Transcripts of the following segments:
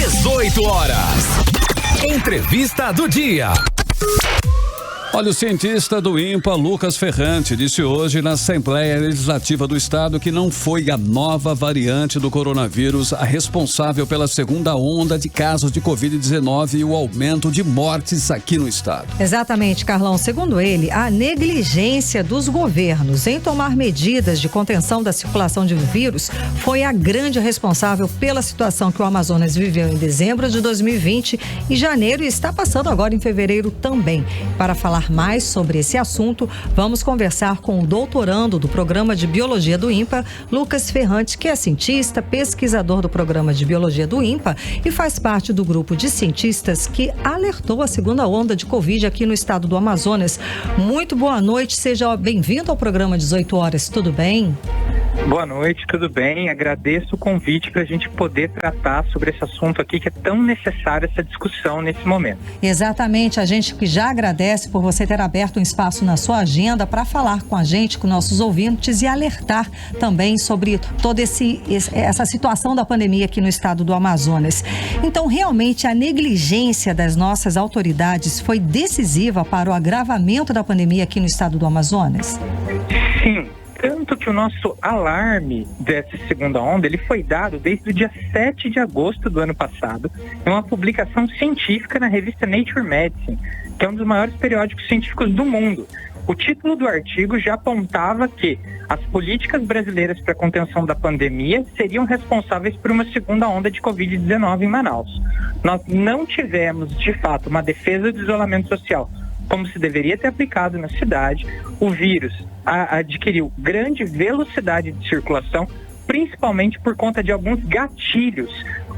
18 horas. Entrevista do dia. Olha, o cientista do INPA, Lucas Ferrante, disse hoje na Assembleia Legislativa do Estado que não foi a nova variante do coronavírus a responsável pela segunda onda de casos de Covid-19 e o aumento de mortes aqui no Estado. Exatamente, Carlão. Segundo ele, a negligência dos governos em tomar medidas de contenção da circulação de vírus foi a grande responsável pela situação que o Amazonas viveu em dezembro de 2020 e janeiro e está passando agora em fevereiro também. Para falar mais sobre esse assunto, vamos conversar com o doutorando do Programa de Biologia do INPA, Lucas Ferrante, que é cientista, pesquisador do Programa de Biologia do INPA e faz parte do grupo de cientistas que alertou a segunda onda de Covid aqui no estado do Amazonas. Muito boa noite, seja bem-vindo ao programa 18 horas, tudo bem? Boa noite, tudo bem? Agradeço o convite para a gente poder tratar sobre esse assunto aqui que é tão necessário essa discussão nesse momento. Exatamente, a gente que já agradece por você ter aberto um espaço na sua agenda para falar com a gente, com nossos ouvintes e alertar também sobre toda essa situação da pandemia aqui no estado do Amazonas. Então, realmente, a negligência das nossas autoridades foi decisiva para o agravamento da pandemia aqui no estado do Amazonas? Sim. Tanto que o nosso alarme dessa segunda onda, ele foi dado desde o dia 7 de agosto do ano passado, em uma publicação científica na revista Nature Medicine, que é um dos maiores periódicos científicos do mundo. O título do artigo já apontava que as políticas brasileiras para a contenção da pandemia seriam responsáveis por uma segunda onda de Covid-19 em Manaus. Nós não tivemos, de fato, uma defesa do isolamento social como se deveria ter aplicado na cidade. O vírus adquiriu grande velocidade de circulação, principalmente por conta de alguns gatilhos.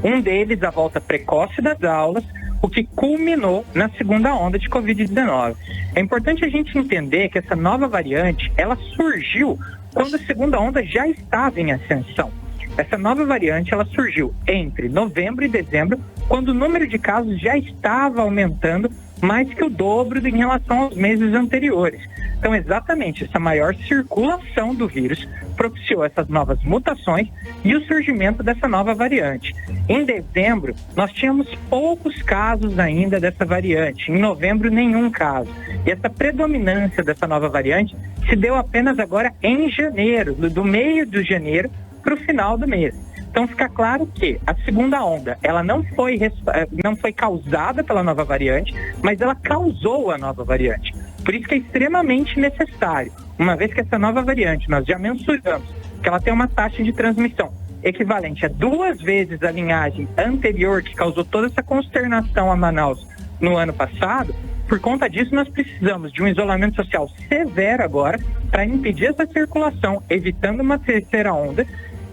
Um deles, a volta precoce das aulas, o que culminou na segunda onda de Covid-19. É importante a gente entender que essa nova variante, ela surgiu quando a segunda onda já estava em ascensão. Essa nova variante, ela surgiu entre novembro e dezembro, quando o número de casos já estava aumentando mais que o dobro em relação aos meses anteriores. Então, exatamente, essa maior circulação do vírus propiciou essas novas mutações e o surgimento dessa nova variante. Em dezembro, nós tínhamos poucos casos ainda dessa variante. Em novembro, nenhum caso. E essa predominância dessa nova variante se deu apenas agora em janeiro, do meio de janeiro para o final do mês. Então fica claro que a segunda onda, ela não foi causada pela nova variante, mas ela causou a nova variante. Por isso que é extremamente necessário, uma vez que essa nova variante, nós já mensuramos que ela tem uma taxa de transmissão equivalente a 2 vezes a linhagem anterior que causou toda essa consternação a Manaus no ano passado. Por conta disso, nós precisamos de um isolamento social severo agora para impedir essa circulação, evitando uma terceira onda,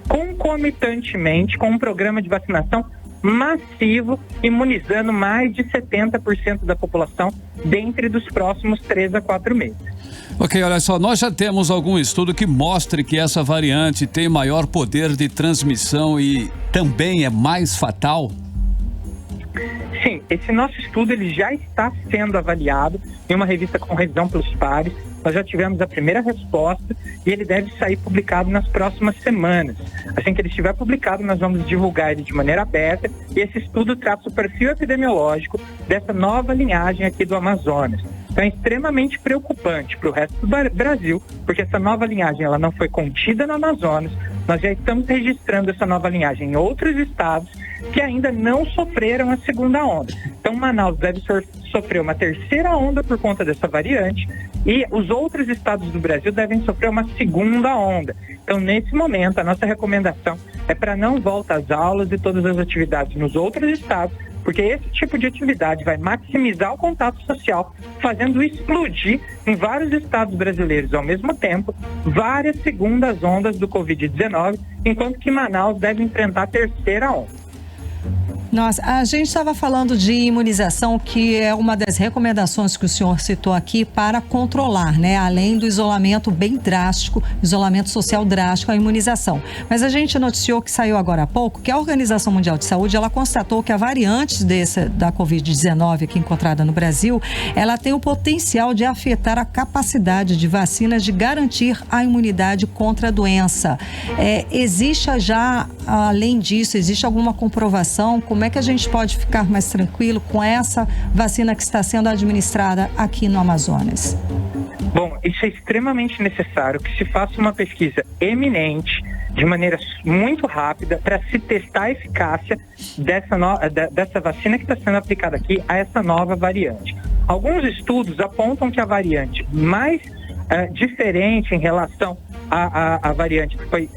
concomitantemente com um programa de vacinação massivo, imunizando mais de 70% da população dentro dos próximos 3 a 4 meses. Ok, olha só, nós já temos algum estudo que mostre que essa variante tem maior poder de transmissão e também é mais fatal? Sim, esse nosso estudo ele já está sendo avaliado em uma revista com revisão pelos pares. Nós já tivemos a primeira resposta e ele deve sair publicado nas próximas semanas. Assim que ele estiver publicado, nós vamos divulgar ele de maneira aberta e esse estudo trata o perfil epidemiológico dessa nova linhagem aqui do Amazonas. Então é extremamente preocupante para o resto do Brasil, porque essa nova linhagem ela não foi contida no Amazonas. Nós já estamos registrando essa nova linhagem em outros estados que ainda não sofreram a segunda onda. Então Manaus deve sofrer uma terceira onda por conta dessa variante e os outros estados do Brasil devem sofrer uma segunda onda. Então, nesse momento, a nossa recomendação é para não volta às aulas e todas as atividades nos outros estados, porque esse tipo de atividade vai maximizar o contato social, fazendo explodir em vários estados brasileiros ao mesmo tempo várias segundas ondas do Covid-19, enquanto que Manaus deve enfrentar a terceira onda. Nossa, a gente estava falando de imunização, que é uma das recomendações que o senhor citou aqui para controlar, né? Além do isolamento bem drástico, isolamento social drástico, a imunização. Mas a gente noticiou que saiu agora há pouco que a Organização Mundial de Saúde, ela constatou que a variante da Covid-19 aqui encontrada no Brasil, ela tem o potencial de afetar a capacidade de vacinas de garantir a imunidade contra a doença. Existe já além disso, existe alguma comprovação? Como é que a gente pode ficar mais tranquilo com essa vacina que está sendo administrada aqui no Amazonas? Bom, isso é extremamente necessário que se faça uma pesquisa eminente, de maneira muito rápida, para se testar a eficácia dessa vacina que está sendo aplicada aqui a essa nova variante. Alguns estudos apontam que a variante mais diferente em relação à variante que foi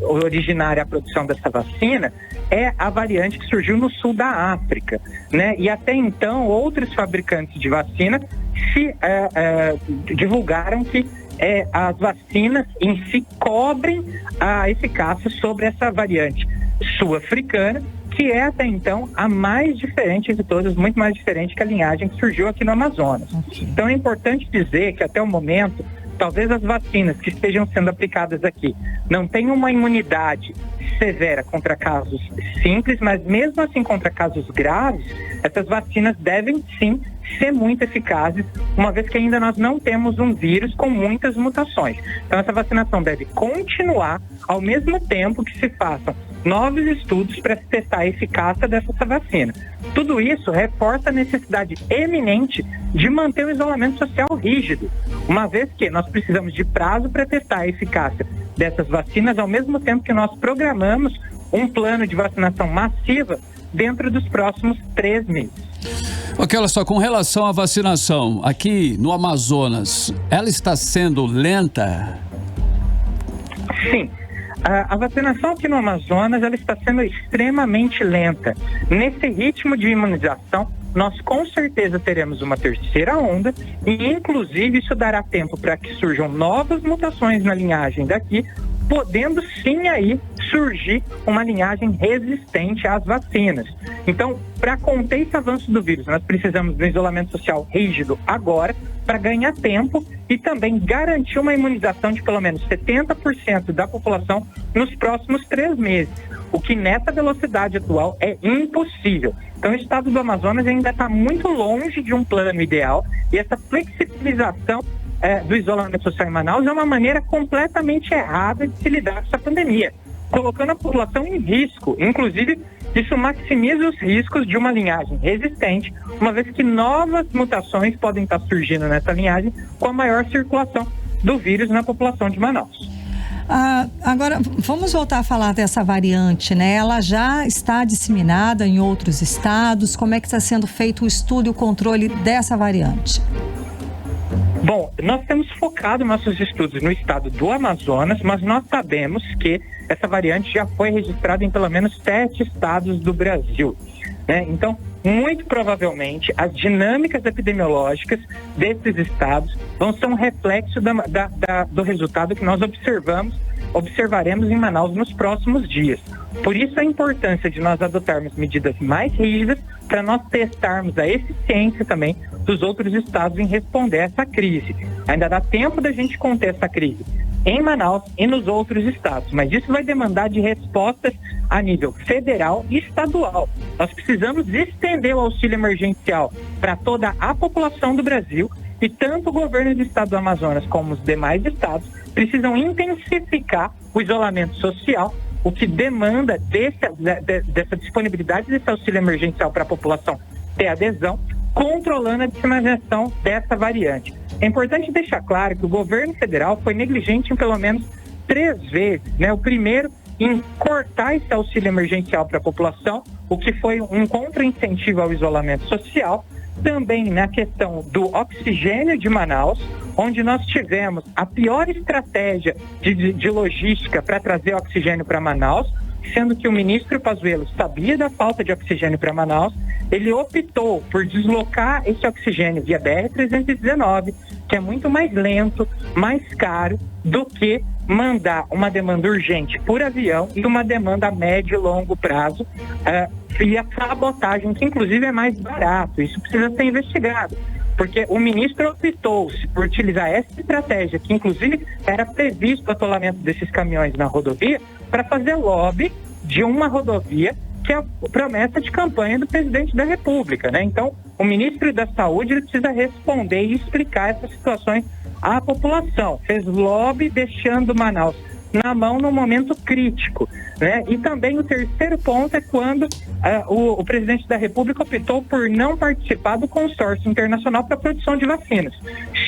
originária à produção dessa vacina é a variante que surgiu no sul da África, né? E até então outros fabricantes de vacina divulgaram que as vacinas em si cobrem a eficácia sobre essa variante sul-africana, que é até então a mais diferente de todas, muito mais diferente que a linhagem que surgiu aqui no Amazonas. Então é importante dizer que até o momento, talvez as vacinas que estejam sendo aplicadas aqui não tenham uma imunidade severa contra casos simples, mas mesmo assim contra casos graves, essas vacinas devem sim ser muito eficazes, uma vez que ainda nós não temos um vírus com muitas mutações. Então essa vacinação deve continuar ao mesmo tempo que se façam novos estudos para se testar a eficácia dessa vacina. Tudo isso reforça a necessidade eminente de manter o isolamento social rígido, uma vez que nós precisamos de prazo para testar a eficácia dessas vacinas, ao mesmo tempo que nós programamos um plano de vacinação massiva dentro dos próximos 3 meses. Ok, olha só, com relação à vacinação, aqui no Amazonas, ela está sendo lenta? Sim. A vacinação aqui no Amazonas, ela está sendo extremamente lenta. Nesse ritmo de imunização, nós com certeza teremos uma terceira onda e, inclusive, isso dará tempo para que surjam novas mutações na linhagem daqui, podendo sim aí surgir uma linhagem resistente às vacinas. Então, para conter esse avanço do vírus, nós precisamos de um isolamento social rígido agora, para ganhar tempo e também garantir uma imunização de pelo menos 70% da população nos próximos 3 meses, o que nessa velocidade atual é impossível. Então o estado do Amazonas ainda está muito longe de um plano ideal e essa flexibilização do isolamento social em Manaus é uma maneira completamente errada de se lidar com essa pandemia, colocando a população em risco. Inclusive, isso maximiza os riscos de uma linhagem resistente, uma vez que novas mutações podem estar surgindo nessa linhagem com a maior circulação do vírus na população de Manaus. Agora, vamos voltar a falar dessa variante, né? Ela já está disseminada em outros estados. Como é que está sendo feito o estudo e o controle dessa variante? Bom, nós temos focado nossos estudos no estado do Amazonas, mas nós sabemos que essa variante já foi registrada em pelo menos 7 estados do Brasil, né? Então, muito provavelmente, as dinâmicas epidemiológicas desses estados vão ser um reflexo do resultado que nós observaremos em Manaus nos próximos dias. Por isso a importância de nós adotarmos medidas mais rígidas para nós testarmos a eficiência também dos outros estados em responder a essa crise. Ainda dá tempo da gente conter essa crise em Manaus e nos outros estados, mas isso vai demandar de respostas a nível federal e estadual. Nós precisamos estender o auxílio emergencial para toda a população do Brasil e tanto o governo do estado do Amazonas como os demais estados precisam intensificar o isolamento social, o que demanda dessa disponibilidade desse auxílio emergencial para a população ter adesão, controlando a disseminação dessa variante. É importante deixar claro que o governo federal foi negligente em pelo menos 3 vezes, né? O primeiro, em cortar esse auxílio emergencial para a população, o que foi um contra-incentivo ao isolamento social. Também na questão do oxigênio de Manaus, onde nós tivemos a pior estratégia de logística para trazer oxigênio para Manaus, sendo que o ministro Pazuello sabia da falta de oxigênio para Manaus, ele optou por deslocar esse oxigênio via BR-319, que é muito mais lento, mais caro do que mandar uma demanda urgente por avião e uma demanda a médio e longo prazo via cabotagem, que inclusive é mais barato. Isso precisa ser investigado, porque o ministro optou por utilizar essa estratégia, que inclusive era previsto o atolamento desses caminhões na rodovia, para fazer lobby de uma rodovia que é a promessa de campanha do presidente da República, né? Então, o ministro da Saúde ele precisa responder e explicar essas situações à população. Fez lobby deixando Manaus na mão num momento crítico, né? E também o terceiro ponto é quando o presidente da República optou por não participar do consórcio internacional para a produção de vacinas.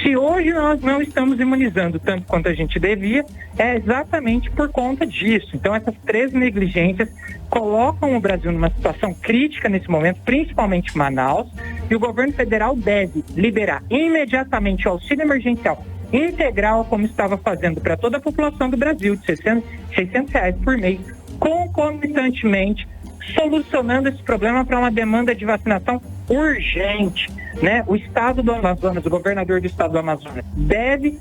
Se hoje nós não estamos imunizando tanto quanto a gente devia, é exatamente por conta disso. Então, essas 3 negligências colocam o Brasil numa situação crítica nesse momento, principalmente Manaus, e o governo federal deve liberar imediatamente o auxílio emergencial integral, como estava fazendo para toda a população do Brasil, de R$600 por mês, concomitantemente solucionando esse problema para uma demanda de vacinação urgente, né? O estado do Amazonas, o governador do estado do Amazonas, deve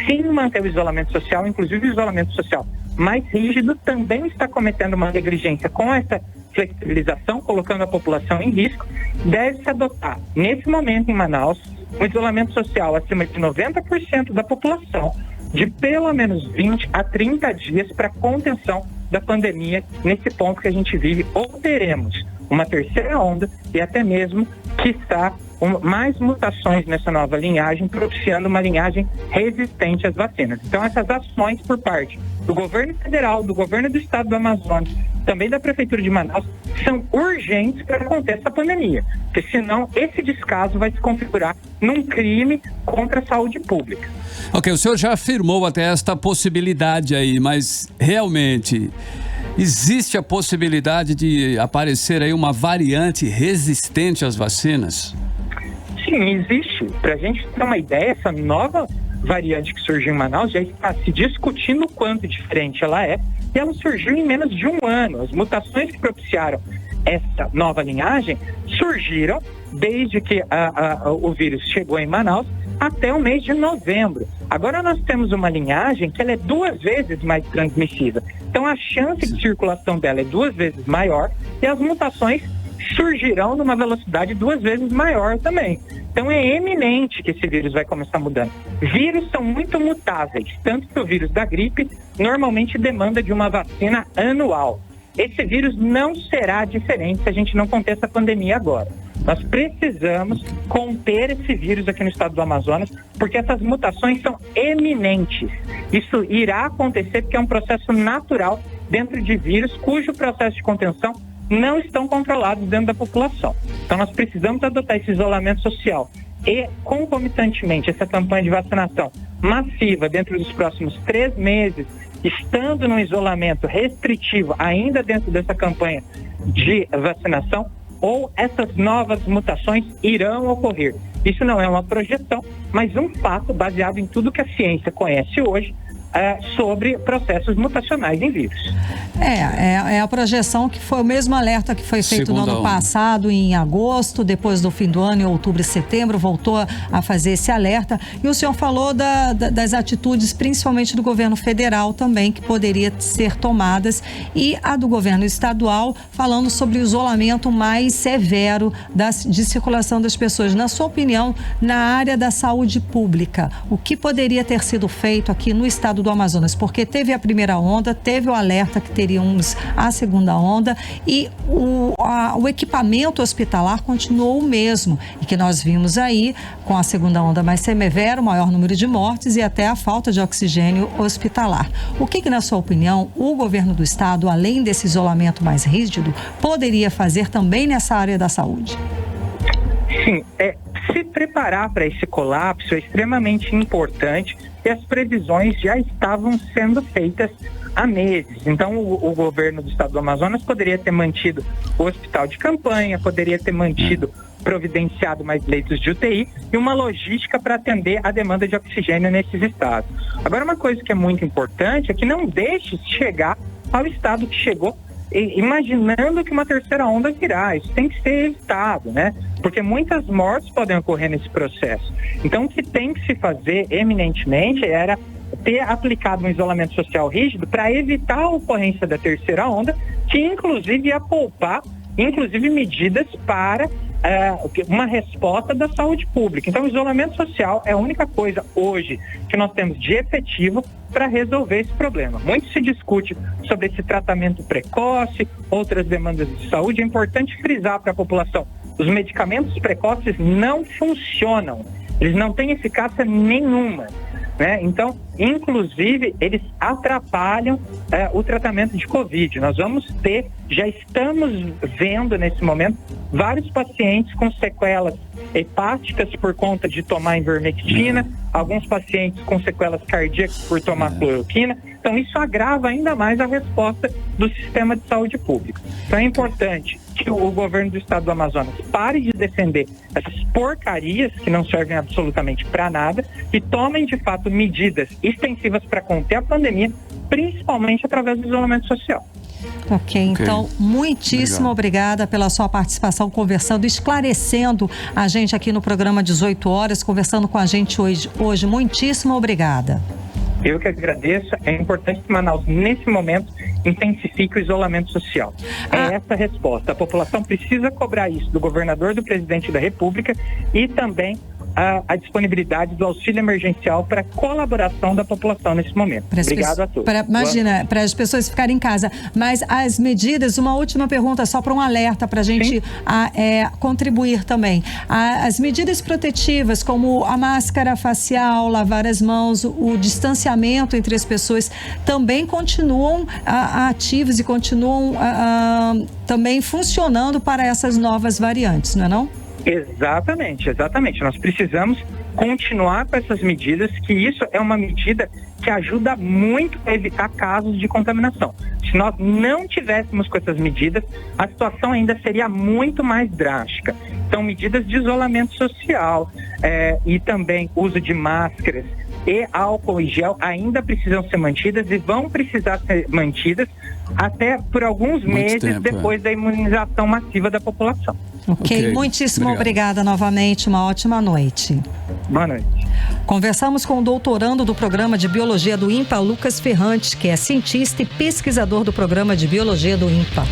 sim manter o isolamento social, inclusive o isolamento social mais rígido, também está cometendo uma negligência com essa flexibilização, colocando a população em risco. Deve-se adotar, nesse momento em Manaus, um isolamento social acima de 90% da população, de pelo menos 20 a 30 dias para contenção da pandemia nesse ponto que a gente vive, ou teremos uma terceira onda e até mesmo, quiçá, mais mutações nessa nova linhagem, propiciando uma linhagem resistente às vacinas. Então, essas ações por parte do governo federal, do governo do estado do Amazonas, também da prefeitura de Manaus, são urgentes para conter essa pandemia, porque senão esse descaso vai se configurar num crime contra a saúde pública. Ok, o senhor já afirmou até esta possibilidade aí, mas realmente existe a possibilidade de aparecer aí uma variante resistente às vacinas? Sim, existe. Para a gente ter uma ideia, essa nova variante que surgiu em Manaus já está se discutindo o quanto diferente ela é, e ela surgiu em menos de um ano. As mutações que propiciaram essa nova linhagem surgiram desde que o vírus chegou em Manaus até o mês de novembro. Agora nós temos uma linhagem que ela é 2 vezes mais transmissível. Então a chance de circulação dela é 2 vezes maior e as mutações surgirão numa velocidade 2 vezes maior também. Então é eminente que esse vírus vai começar mudando. Vírus são muito mutáveis, tanto que o vírus da gripe normalmente demanda de uma vacina anual. Esse vírus não será diferente se a gente não conter essa pandemia agora. Nós precisamos conter esse vírus aqui no estado do Amazonas, porque essas mutações são eminentes. Isso irá acontecer porque é um processo natural dentro de vírus cujo processo de contenção não estão controlados dentro da população. Então nós precisamos adotar esse isolamento social e, concomitantemente, essa campanha de vacinação massiva dentro dos próximos 3 meses, estando no isolamento restritivo ainda dentro dessa campanha de vacinação, ou essas novas mutações irão ocorrer. Isso não é uma projeção, mas um fato baseado em tudo que a ciência conhece hoje sobre processos mutacionais em vírus. É a projeção que foi o mesmo alerta que foi feito no ano passado, em agosto, depois do fim do ano, em outubro e setembro, voltou a fazer esse alerta. E o senhor falou das atitudes, principalmente do governo federal também, que poderia ser tomadas, e a do governo estadual, falando sobre o isolamento mais severo de circulação das pessoas. Na sua opinião, na área da saúde pública, o que poderia ter sido feito aqui no estado do Amazonas? Porque teve a primeira onda, teve o alerta que teríamos a segunda onda e o equipamento hospitalar continuou o mesmo, e que nós vimos aí com a segunda onda mais severa, o maior número de mortes e até a falta de oxigênio hospitalar. O que, na sua opinião, o governo do estado, além desse isolamento mais rígido, poderia fazer também nessa área da saúde? Sim, se preparar para esse colapso é extremamente importante e as previsões já estavam sendo feitas há meses. Então, o governo do estado do Amazonas poderia ter mantido o hospital de campanha, poderia ter providenciado mais leitos de UTI e uma logística para atender a demanda de oxigênio nesses estados. Agora, uma coisa que é muito importante é que não deixe de chegar ao estado que chegou, imaginando que uma terceira onda virá. Isso tem que ser evitado, né? Porque muitas mortes podem ocorrer nesse processo. Então, o que tem que se fazer eminentemente era ter aplicado um isolamento social rígido para evitar a ocorrência da terceira onda, que inclusive ia poupar, medidas para uma resposta da saúde pública. Então, o isolamento social é a única coisa hoje que nós temos de efetivo para resolver esse problema. Muito se discute sobre esse tratamento precoce, outras demandas de saúde. É importante frisar para a população: os medicamentos precoces não funcionam, eles não têm eficácia nenhuma, né? Então, inclusive, eles atrapalham o tratamento de Covid. Nós já estamos vendo nesse momento vários pacientes com sequelas hepáticas por conta de tomar ivermectina, alguns pacientes com sequelas cardíacas por tomar cloroquina. Então, isso agrava ainda mais a resposta do sistema de saúde público. Então, é importante que o governo do estado do Amazonas pare de defender essas porcarias que não servem absolutamente para nada e tomem, de fato, medidas extensivas para conter a pandemia, principalmente através do isolamento social. Ok, então, muitíssimo obrigada pela sua participação, conversando, esclarecendo a gente aqui no programa 18 horas, conversando com a gente hoje. Muitíssimo obrigada. Eu que agradeço. É importante que Manaus, nesse momento, intensifique o isolamento social. É essa a resposta. A população precisa cobrar isso do governador, do presidente da República e também a disponibilidade do auxílio emergencial para colaboração da população nesse momento. Obrigado a todos. Imagina, para as pessoas ficarem em casa. Mas as medidas, uma última pergunta só para um alerta para a gente contribuir também. As medidas protetivas, como a máscara facial, lavar as mãos, o distanciamento entre as pessoas, também continuam ativos e continuam também funcionando para essas novas variantes, não é não? Exatamente. Nós precisamos continuar com essas medidas, que isso é uma medida que ajuda muito a evitar casos de contaminação. Se nós não tivéssemos com essas medidas, a situação ainda seria muito mais drástica. Então, medidas de isolamento social e também uso de máscaras e álcool e gel ainda precisam ser mantidas e vão precisar ser mantidas até por alguns meses depois da imunização massiva da população. Ok, muitíssimo obrigada novamente, uma ótima noite. Boa noite. Conversamos com o doutorando do programa de Biologia do INPA, Lucas Ferrante, que é cientista e pesquisador do programa de Biologia do INPA.